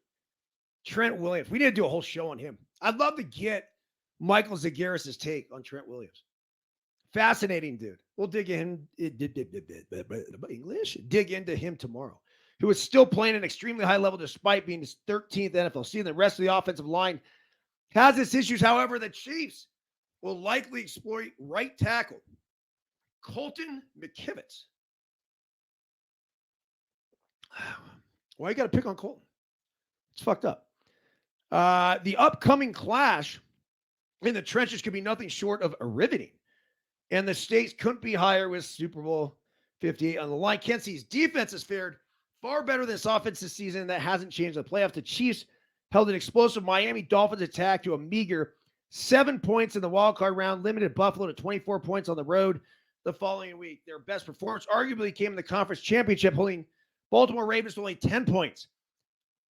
Trent Williams. We need to do a whole show on him. I'd love to get Michael Zagaris' take on Trent Williams. Fascinating dude. We'll dig in English. Dig into him tomorrow. Who is still playing at an extremely high level despite being his 13th NFL season. The rest of the offensive line has its issues. However, the Chiefs will likely exploit right tackle Colton McKivitz. Why you got to pick on Colton? It's fucked up. The upcoming clash in the trenches could be nothing short of riveting. And the stakes couldn't be higher with Super Bowl 58 on the line. Kansas City's defense has fared far better than this offense this season. That hasn't changed the playoff. The Chiefs held an explosive Miami Dolphins attack to a meager 7 points in the wildcard round, limited Buffalo to 24 points on the road the following week. Their best performance arguably came in the conference championship, holding Baltimore Ravens to only 10 points,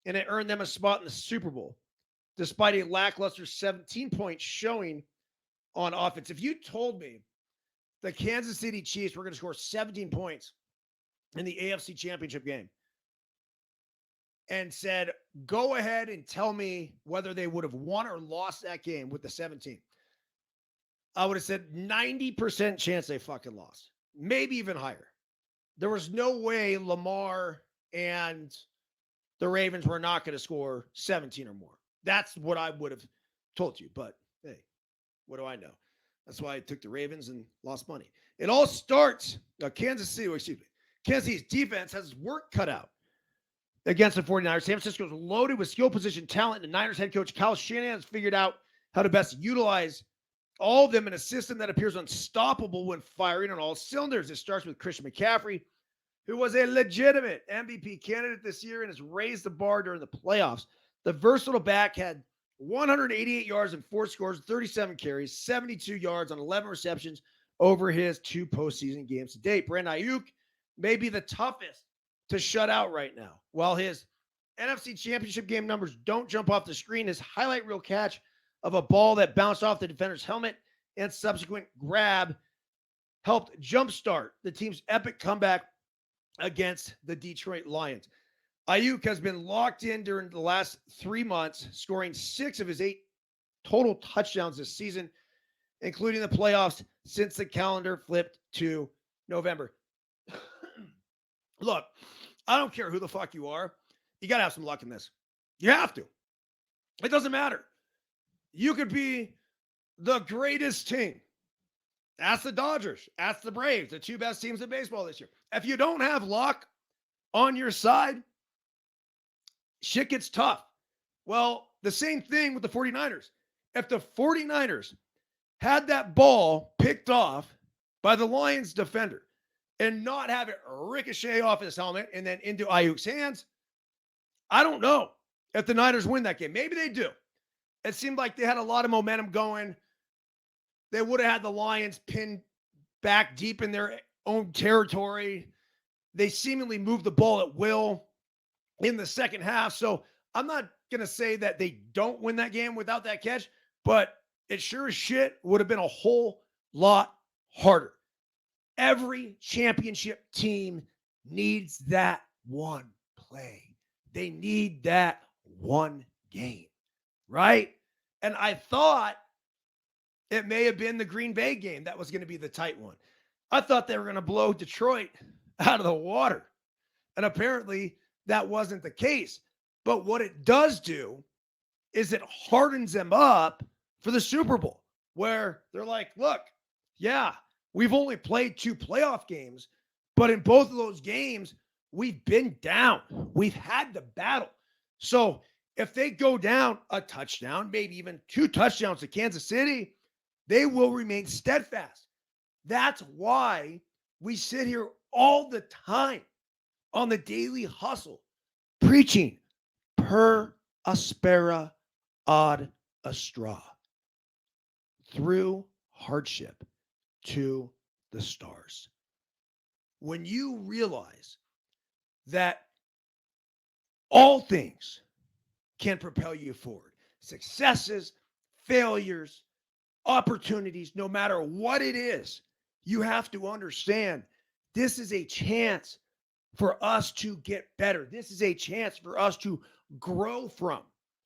and it earned them a spot in the Super Bowl, despite a lackluster 17-point showing on offense. If you told me the Kansas City Chiefs were going to score 17 points in the AFC Championship game and said, go ahead and tell me whether they would have won or lost that game with the 17, I would have said 90% chance they fucking lost, maybe even higher. There was no way Lamar and the Ravens were not going to score 17 or more. That's what I would have told you. But hey, what do I know? That's why I took the Ravens and lost money. It all starts, Kansas City's defense has work cut out against the 49ers. San Francisco is loaded with skill position talent, and Niners head coach Kyle Shanahan has figured out how to best utilize all of them in a system that appears unstoppable when firing on all cylinders. It starts with Christian McCaffrey, who was a legitimate MVP candidate this year and has raised the bar during the playoffs. The versatile back had 188 yards and 4 scores, 37 carries, 72 yards on 11 receptions over his 2 postseason games to date. Brandon Ayuk may be the toughest to shut out right now. While his NFC Championship game numbers don't jump off the screen, his highlight reel catch of a ball that bounced off the defender's helmet and subsequent grab helped jumpstart the team's epic comeback against the Detroit Lions. Ayuk has been locked in during the last 3 months, scoring 6 of his 8 total touchdowns this season, including the playoffs since the calendar flipped to November. Look, I don't care who the fuck you are. You got to have some luck in this. You have to. It doesn't matter. You could be the greatest team. Ask the Dodgers. Ask the Braves, the 2 best teams in baseball this year. If you don't have luck on your side, shit gets tough. Well, the same thing with the 49ers. If the 49ers had that ball picked off by the Lions defender and not have it ricochet off his helmet and then into Ayuk's hands, I don't know if the Niners win that game. Maybe they do. It seemed like they had a lot of momentum going. They would have had the Lions pinned back deep in their own territory. They seemingly moved the ball at will in the second half. So I'm not going to say that they don't win that game without that catch, but it sure as shit would have been a whole lot harder. Every championship team needs that one play. They need that one game, right? And I thought it may have been the Green Bay game that was going to be the tight one. I thought they were going to blow Detroit out of the water. And apparently that wasn't the case. But what it does do is it hardens them up for the Super Bowl, where they're like, look, yeah, We've only played 2 playoff games, but in both of those games, we've been down. We've had the battle. So if they go down a touchdown, maybe even 2 touchdowns to Kansas City, they will remain steadfast. That's why we sit here all the time on the Daily Hustle preaching per aspera ad astra, through hardship to the stars. When you realize that all things can propel you forward, successes, failures, opportunities, no matter what it is, you have to understand this is a chance for us to get better. This is a chance for us to grow from.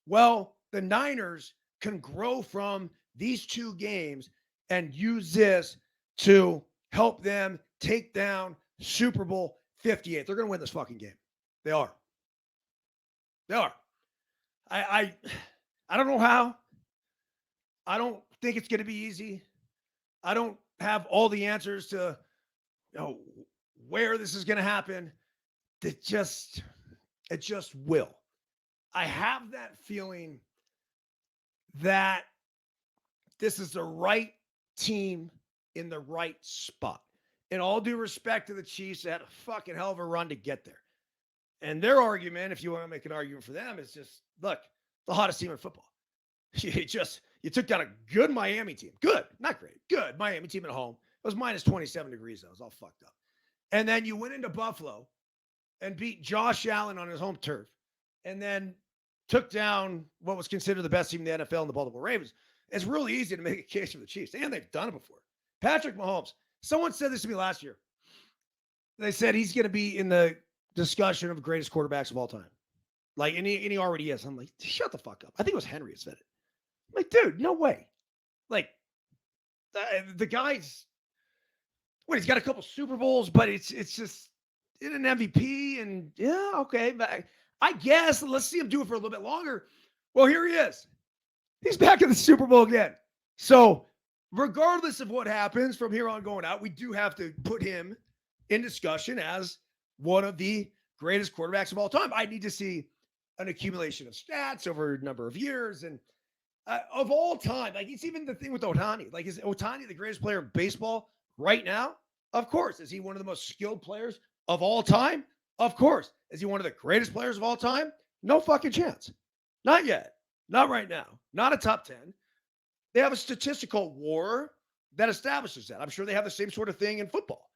Well, the Niners can grow from these 2 games and use this to help them take down Super Bowl 58. They're going to win this fucking game. They are. They are. I don't know how. I don't think it's going to be easy. I don't have all the answers to, where this is going to happen. It just will. I have that feeling that this is the right team in the right spot. In all due respect to the Chiefs, they had a fucking hell of a run to get there. And their argument, if you want to make an argument for them, is just, look, the hottest team in football. You took down a good Miami team. Good, not great. Good Miami team at home. It was minus 27 degrees. Though. It was all fucked up. And then you went into Buffalo and beat Josh Allen on his home turf. And then took down what was considered the best team in the NFL in the Baltimore Ravens. It's really easy to make a case for the Chiefs. And they've done it before. Patrick Mahomes. Someone said this to me last year. They said he's going to be in the discussion of greatest quarterbacks of all time. Like, and he already is. I'm like, shut the fuck up. I think it was Henry that said it. I'm like, dude, no way. Like, the guy's, he's got a couple Super Bowls, but it's just in an MVP, and yeah, okay. But I guess let's see him do it for a little bit longer. Well, here he is. He's back in the Super Bowl again. So regardless of what happens from here on going out, we do have to put him in discussion as one of the greatest quarterbacks of all time. I need to see an accumulation of stats over a number of years and of all time. Like, it's even the thing with Ohtani. Like, is Ohtani the greatest player in baseball right now? Of course. Is he one of the most skilled players of all time? Of course. Is he one of the greatest players of all time? No fucking chance. Not yet. Not right now. Not a top 10. They have a statistical war that establishes that. I'm sure they have the same sort of thing in football,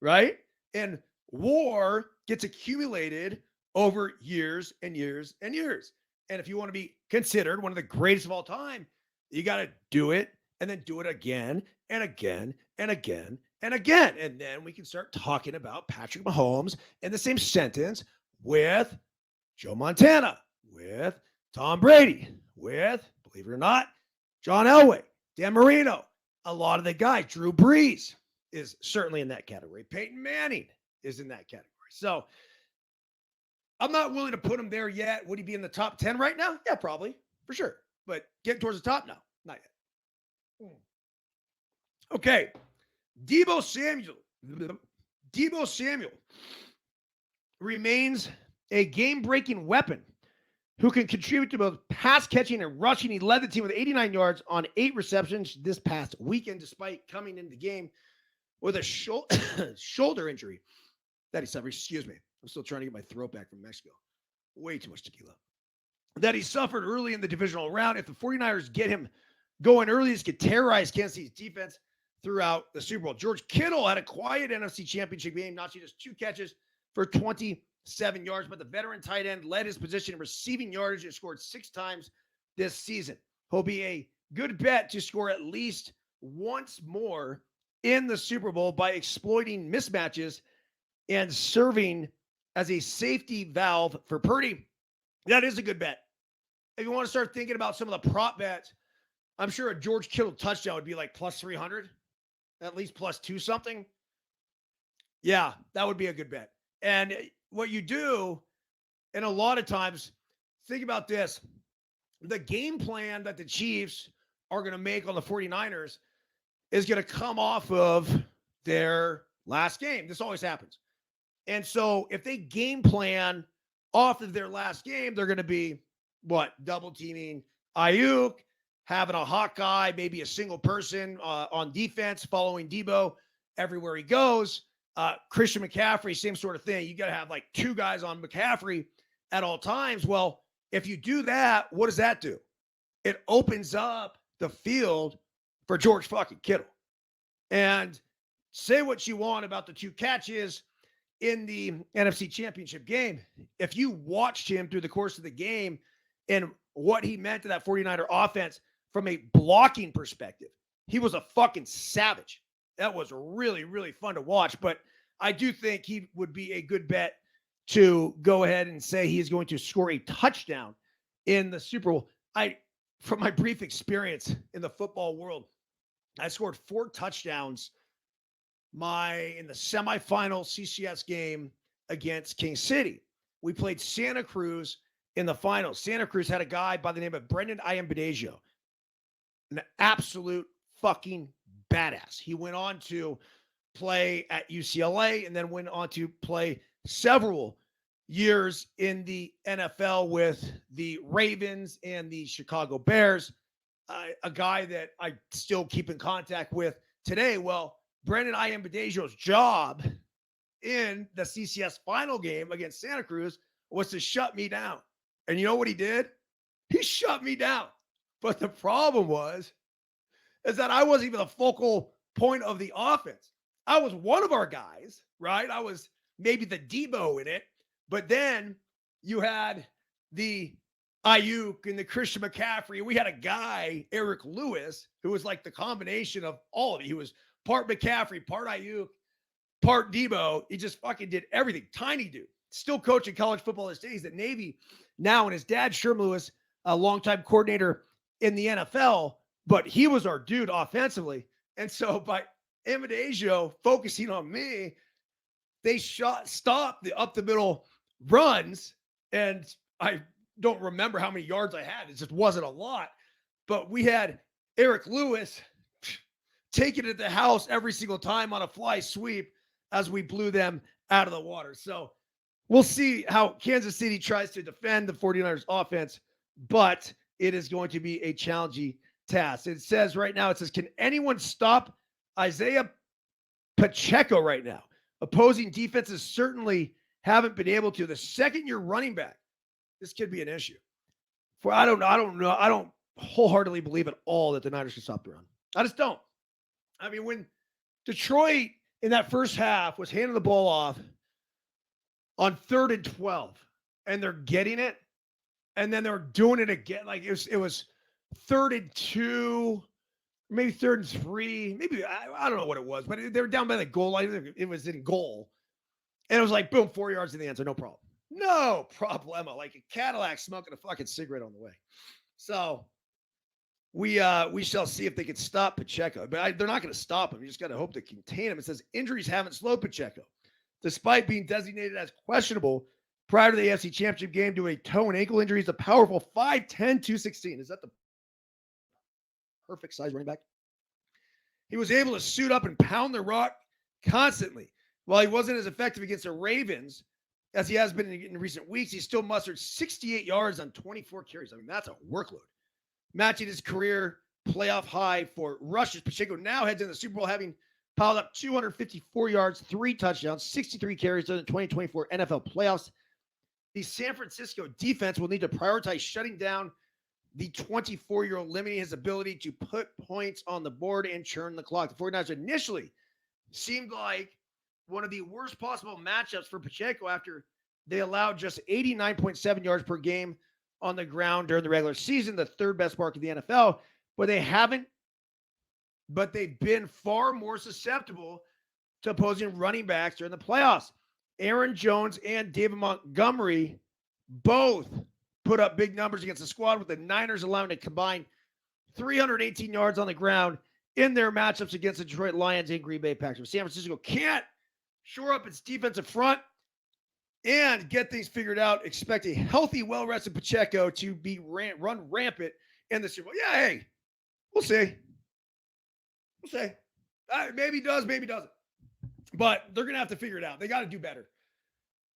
right? And war gets accumulated over years and years and years. And if you want to be considered one of the greatest of all time, you got to do it and then do it again and again and again and again. And then we can start talking about Patrick Mahomes in the same sentence with Joe Montana, with Tom Brady, with, believe it or not, John Elway, Dan Marino, a lot of the guys. Drew Brees is certainly in that category. Peyton Manning is in that category. So I'm not willing to put him there yet. Would he be in the top 10 right now? Yeah, probably, for sure. But getting towards the top? No, not yet. Okay. Deebo Samuel remains a game-breaking weapon who can contribute to both pass catching and rushing. He led the team with 89 yards on 8 receptions this past weekend, despite coming into the game with a shoulder injury that he suffered. Excuse me. I'm still trying to get my throat back from Mexico. Way too much tequila. That he suffered early in the divisional round. If the 49ers get him going early, this could terrorize Kansas City's defense throughout the Super Bowl. George Kittle had a quiet NFC Championship game, notching just 2 catches for 27 yards, but the veteran tight end led his position in receiving yardage and scored 6 times this season. He'll be a good bet to score at least once more in the Super Bowl by exploiting mismatches and serving as a safety valve for Purdy. That is a good bet. If you want to start thinking about some of the prop bets, I'm sure a George Kittle touchdown would be like plus 300, at least plus 2 something. Yeah, that would be a good bet. And what you do, and a lot of times, think about this. The game plan that the Chiefs are going to make on the 49ers is going to come off of their last game. This always happens. And so if they game plan off of their last game, they're going to be what? Double teaming Ayuk, having a hot guy, maybe a single person on defense, following Debo everywhere he goes. Christian McCaffrey, same sort of thing. You got to have like two guys on McCaffrey at all times. Well, if you do that, what does that do? It opens up the field for George fucking Kittle. And say what you want about the two catches in the NFC Championship game. If you watched him through the course of the game and what he meant to that 49er offense from a blocking perspective, he was a fucking savage. That was really, really fun to watch. But I do think he would be a good bet to go ahead and say he is going to score a touchdown in the Super Bowl. From my brief experience in the football world, I scored 4 touchdowns in the semifinal CCS game against King City. We played Santa Cruz in the finals. Santa Cruz had a guy by the name of Brendan Iambadejio, an absolute fucking badass. He went on to play at UCLA and then went on to play several years in the NFL with the Ravens and the Chicago Bears. A guy that I still keep in contact with today. Well, Brendan Iambadejio's job in the CCS final game against Santa Cruz was to shut me down. And you know what he did? He shut me down. But the problem is that I wasn't even the focal point of the offense. I was one of our guys, right? I was maybe the Debo in it. But then you had the Ayuk and the Christian McCaffrey. We had a guy, Eric Lewis, who was like the combination of all of it. He was part McCaffrey, part Ayuk, part Debo. He just fucking did everything. Tiny dude. Still coaching college football his days at Navy now, and his dad, Sherm Lewis, a longtime coordinator in the NFL, but he was our dude offensively. And so by Iambadejio focusing on me, they stopped the up the middle runs, and I don't remember how many yards I had. It just wasn't a lot. But we had Eric Lewis taking it to the house every single time on a fly sweep as we blew them out of the water. So we'll see how Kansas City tries to defend the 49ers offense, but it is going to be a challenging task. It says right now, can anyone stop Isaiah Pacheco right now? Opposing defenses certainly haven't been able to. The second-year running back, this could be an issue. I don't know. I don't wholeheartedly believe at all that the Niners can stop the run. I just don't. I mean, when Detroit in that first half was handing the ball off on 3rd and 12, and they're getting it, and then they're doing it again. Like it was 3rd and 2, maybe 3rd and 3, maybe I don't know what it was, but they were down by the goal line. It was in goal, and it was like boom, 4 yards in the end zone, no problem. No problemo. Like a Cadillac smoking a fucking cigarette on the way. So we shall see if they can stop Pacheco. But they're not going to stop him. You just got to hope to contain him. It says injuries haven't slowed Pacheco. Despite being designated as questionable prior to the AFC Championship game due to a toe and ankle injury, he's a powerful 5'10", 216. Is that the perfect size running back? He was able to suit up and pound the rock constantly. While he wasn't as effective against the Ravens as he has been in recent weeks, he still mustered 68 yards on 24 carries. I mean, that's a workload. Matching his career playoff high for rushes. Pacheco now heads into the Super Bowl having piled up 254 yards, 3 touchdowns, 63 carries during the 2024 NFL playoffs. The San Francisco defense will need to prioritize shutting down the 24-year-old, limiting his ability to put points on the board and churn the clock. The 49ers initially seemed like one of the worst possible matchups for Pacheco after they allowed just 89.7 yards per game on the ground during the regular season, the 3rd best mark in the NFL, but they've been far more susceptible to opposing running backs during the playoffs. Aaron Jones and David Montgomery both put up big numbers against the squad, with the Niners allowing a combined 318 yards on the ground in their matchups against the Detroit Lions and Green Bay Packers. San Francisco can't shore up its defensive front and get things figured out. Expect a healthy, well-rested Pacheco to be run rampant in the Super Bowl. Yeah, hey, we'll see. Maybe he does, maybe he doesn't. But they're going to have to figure it out. They got to do better.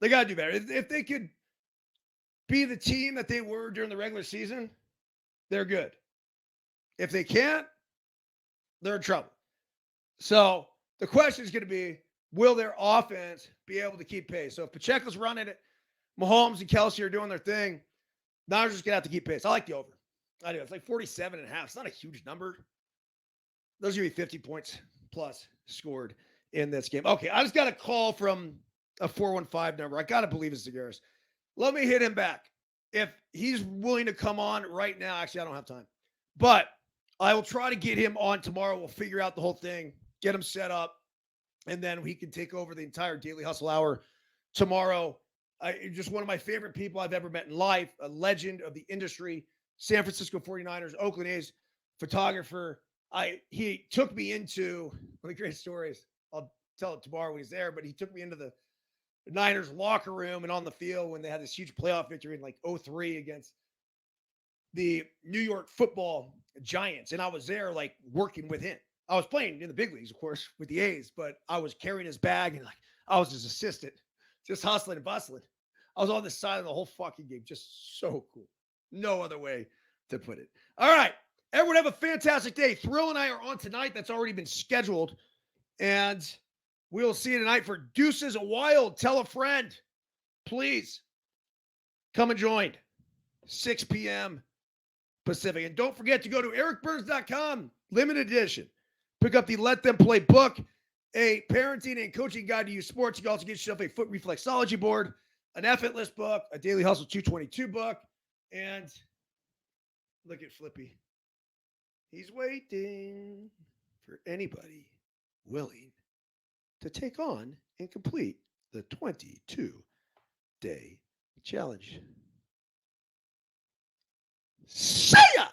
They got to do better. If they could be the team that they were during the regular season, they're good. If they can't, they're in trouble. So the question is going to be, will their offense be able to keep pace? So if Pacheco's running it, Mahomes and Kelsey are doing their thing, Niners just going to have to keep pace. I like the over. I do. It's like 47.5. It's not a huge number. Those are going to be 50 points plus scored in this game. Okay, I just got a call from a 415 number. I got to believe it's Zagaris. Let me hit him back. If he's willing to come on right now, actually, I don't have time. But I will try to get him on tomorrow. We'll figure out the whole thing, get him set up, and then he can take over the entire Daily Hustle Hour tomorrow. Just one of my favorite people I've ever met in life, a legend of the industry, San Francisco 49ers, Oakland A's photographer. He took me into one of the great stories. I'll tell it tomorrow when he's there, but he took me into the Niners locker room and on the field when they had this huge playoff victory in like 2003 against the New York Football Giants. And I was there like working with him. I was playing in the big leagues, of course, with the A's, but I was carrying his bag and like I was his assistant, just hustling and bustling. I was on the side of the whole fucking game. Just so cool. No other way to put it. All right. Everyone have a fantastic day. Thrill and I are on tonight. That's already been scheduled. And we'll see you tonight for Deuces Wild. Tell a friend. Please come and join. 6 p.m. Pacific. And don't forget to go to ericbyrnes.com. Limited edition. Pick up the Let Them Play book, a parenting and coaching guide to youth sports. You can also get yourself a foot reflexology board, an effortless book, a Daily Hustle 222 book, and look at Flippy. He's waiting for anybody willing to take on and complete the 22-day challenge. See ya!